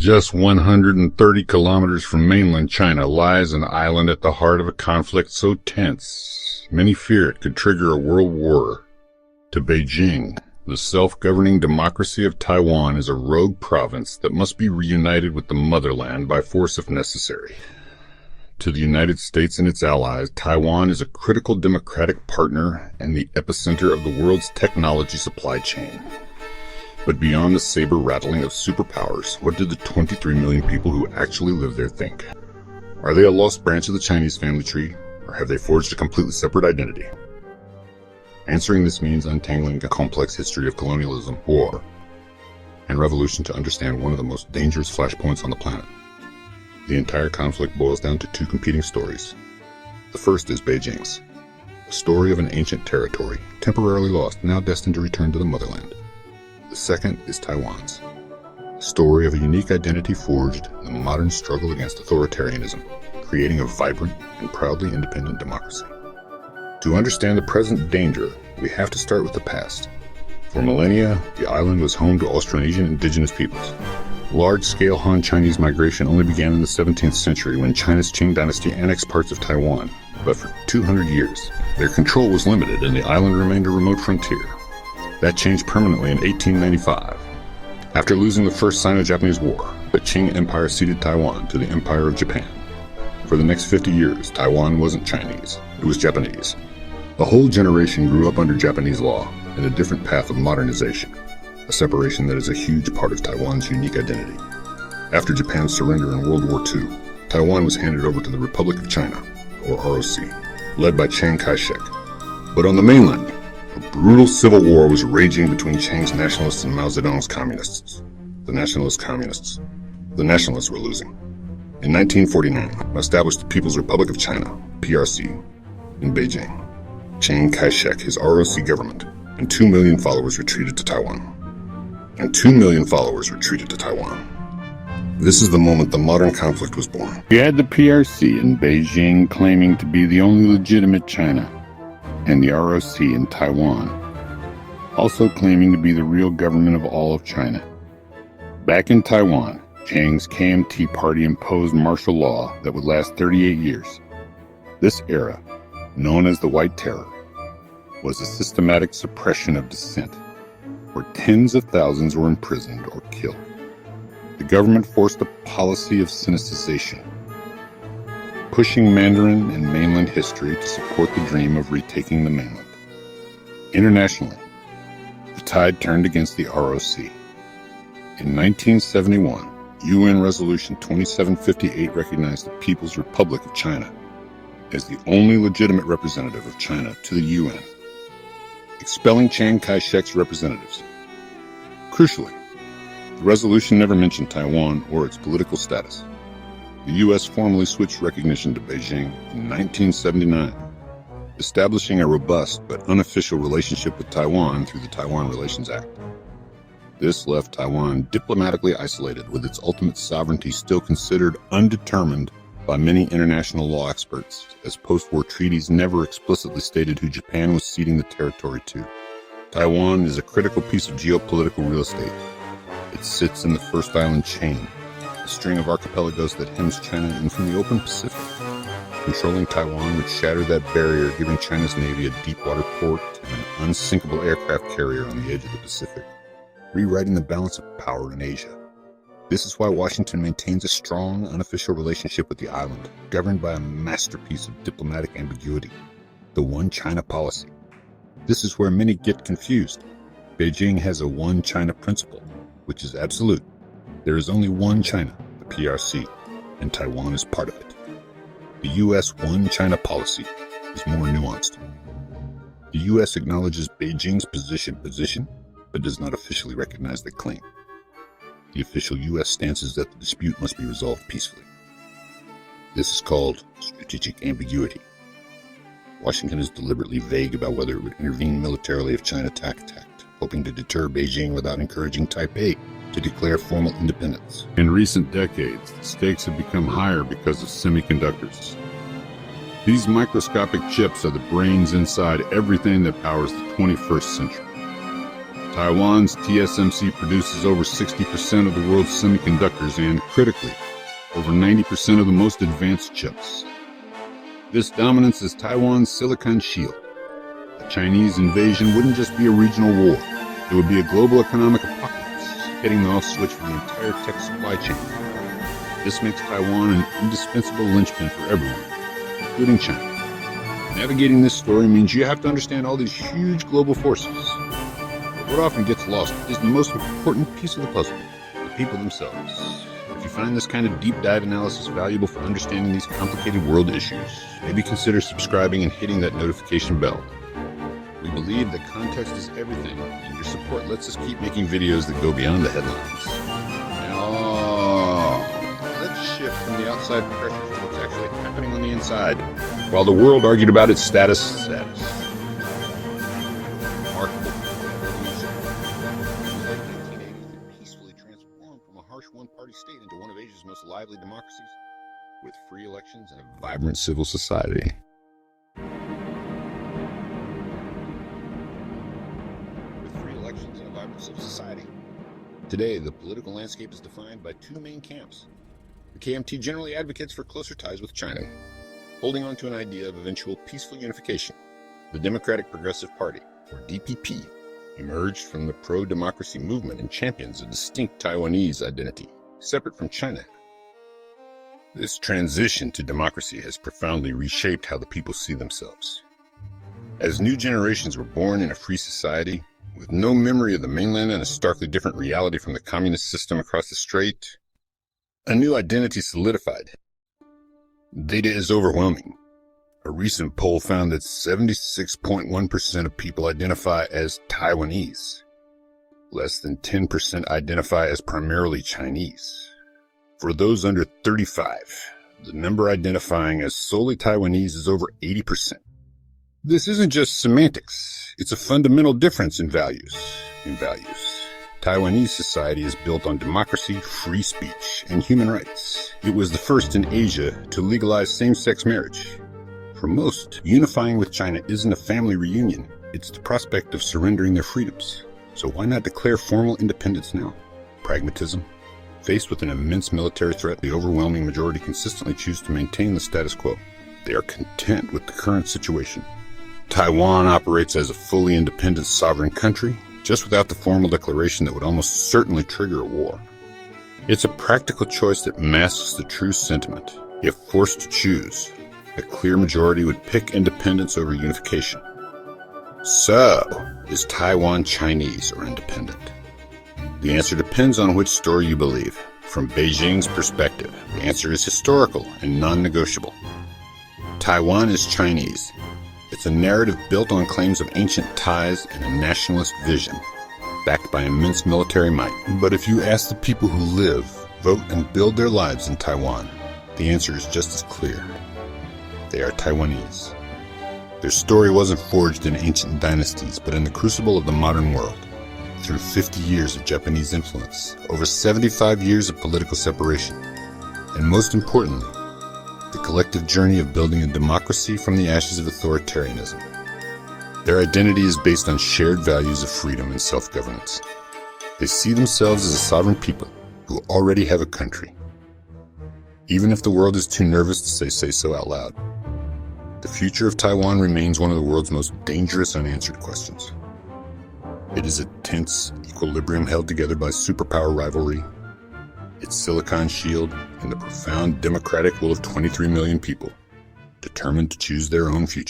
Just 130 kilometers from mainland China lies an island at the heart of a conflict so tense, many fear it could trigger a world war. To Beijing, the self-governing democracy of Taiwan is a rogue province that must be reunited with the motherland by force if necessary. To the United States and its allies, Taiwan is a critical democratic partner and the epicenter of the world's technology supply chain. But beyond the saber-rattling of superpowers, what do the 23 million people who actually live there think? Are they a lost branch of the Chinese family tree, or have they forged a completely separate identity? Answering this means untangling a complex history of colonialism, war, and revolution to understand one of the most dangerous flashpoints on the planet. The entire conflict boils down to two competing stories. The first is Beijing's, a story of an ancient territory, temporarily lost, now destined to return to the motherland. The second is Taiwan's, a story of a unique identity forged in the modern struggle against authoritarianism, creating a vibrant and proudly independent democracy. To understand the present danger, we have to start with the past. For millennia, the island was home to Austronesian indigenous peoples. Large-scale Han Chinese migration only began in the 17th century when China's Qing dynasty annexed parts of Taiwan, but for 200 years, their control was limited and the island remained a remote frontier. That changed permanently in 1895. After losing the First Sino-Japanese War, the Qing Empire ceded Taiwan to the Empire of Japan. For the next 50 years, Taiwan wasn't Chinese, it was Japanese. A whole generation grew up under Japanese law in a different path of modernization, a separation that is a huge part of Taiwan's unique identity. After Japan's surrender in World War II, Taiwan was handed over to the Republic of China, or ROC, led by Chiang Kai-shek. But on the mainland, a brutal civil war was raging between Chiang's nationalists and Mao Zedong's communists. The nationalists were losing. In 1949, established the People's Republic of China, PRC, in Beijing. Chiang Kai-shek, his ROC government, and 2 million followers retreated to Taiwan. This is the moment the modern conflict was born. We had the PRC in Beijing claiming to be the only legitimate China, and the ROC in Taiwan, also claiming to be the real government of all of China. Back in Taiwan, Chiang's KMT party imposed martial law that would last 38 years. This era, known as the White Terror, was a systematic suppression of dissent, where tens of thousands were imprisoned or killed. The government forced a policy of sinicization, pushing Mandarin and mainland history to support the dream of retaking the mainland. Internationally, the tide turned against the ROC. In 1971, UN Resolution 2758 recognized the People's Republic of China as the only legitimate representative of China to the UN, expelling Chiang Kai-shek's representatives. Crucially, the resolution never mentioned Taiwan or its political status. The U.S. formally switched recognition to Beijing in 1979, establishing a robust but unofficial relationship with Taiwan through the Taiwan Relations Act. This left Taiwan diplomatically isolated, with its ultimate sovereignty still considered undetermined by many international law experts, as post-war treaties never explicitly stated who Japan was ceding the territory to. Taiwan is a critical piece of geopolitical real estate. It sits in the first island chain, a string of archipelagos that hems China in from the open Pacific. Controlling Taiwan would shatter that barrier, giving China's Navy a deep-water port and an unsinkable aircraft carrier on the edge of the Pacific, rewriting the balance of power in Asia. This is why Washington maintains a strong, unofficial relationship with the island, governed by a masterpiece of diplomatic ambiguity, the One China policy. This is where many get confused. Beijing has a One China principle, which is absolute. There is only one China, the PRC, and Taiwan is part of it. The U.S. One China policy is more nuanced. The U.S. acknowledges Beijing's position, but does not officially recognize the claim. The official U.S. stance is that the dispute must be resolved peacefully. This is called strategic ambiguity. Washington is deliberately vague about whether it would intervene militarily if China attacked, hoping to deter Beijing without encouraging Taipei to declare formal independence. In recent decades, the stakes have become higher because of semiconductors. These microscopic chips are the brains inside everything that powers the 21st century. Taiwan's TSMC produces over 60% of the world's semiconductors and, critically, over 90% of the most advanced chips. This dominance is Taiwan's silicon shield. A Chinese invasion wouldn't just be a regional war. It would be a global economic apocalypse, hitting the off switch for the entire tech supply chain. This makes Taiwan an indispensable linchpin for everyone, including China. Navigating this story means you have to understand all these huge global forces. But what often gets lost is the most important piece of the puzzle, the people themselves. If you find this kind of deep dive analysis valuable for understanding these complicated world issues, maybe consider subscribing and hitting that notification bell. We believe that context is everything, and your support lets us keep making videos that go beyond the headlines. Now, let's shift from the outside pressure to what's actually happening on the inside. While the world argued about its status. Remarkable revolution. In the late 1980s, it peacefully transformed from a harsh one-party state into one of Asia's most lively democracies, with free elections and a vibrant civil society. Civil society. Today, the political landscape is defined by two main camps. The KMT generally advocates for closer ties with China, holding on to an idea of eventual peaceful unification. The Democratic Progressive Party, or DPP, emerged from the pro-democracy movement and champions a distinct Taiwanese identity, separate from China. This transition to democracy has profoundly reshaped how the people see themselves. As new generations were born in a free society, with no memory of the mainland and a starkly different reality from the communist system across the strait, a new identity solidified. Data is overwhelming. A recent poll found that 76.1% of people identify as Taiwanese. Less than 10% identify as primarily Chinese. For those under 35, the number identifying as solely Taiwanese is over 80%. This isn't just semantics, it's a fundamental difference in values. Taiwanese society is built on democracy, free speech, and human rights. It was the first in Asia to legalize same-sex marriage. For most, unifying with China isn't a family reunion, it's the prospect of surrendering their freedoms. So why not declare formal independence now? Pragmatism. Faced with an immense military threat, the overwhelming majority consistently choose to maintain the status quo. They are content with the current situation. Taiwan operates as a fully independent sovereign country, just without the formal declaration that would almost certainly trigger a war. It's a practical choice that masks the true sentiment. If forced to choose, a clear majority would pick independence over unification. So, is Taiwan Chinese or independent? The answer depends on which story you believe. From Beijing's perspective, the answer is historical and non-negotiable. Taiwan is Chinese. It's a narrative built on claims of ancient ties and a nationalist vision, backed by immense military might. But if you ask the people who live, vote, and build their lives in Taiwan, the answer is just as clear. They are Taiwanese. Their story wasn't forged in ancient dynasties, but in the crucible of the modern world. Through 50 years of Japanese influence, over 75 years of political separation, and most importantly, the collective journey of building a democracy from the ashes of authoritarianism. Their identity is based on shared values of freedom and self-governance. They see themselves as a sovereign people who already have a country, even if the world is too nervous to say so out loud. The future of Taiwan remains one of the world's most dangerous unanswered questions. It is a tense equilibrium held together by superpower rivalry, its silicon shield, and the profound democratic will of 23 million people, determined to choose their own future.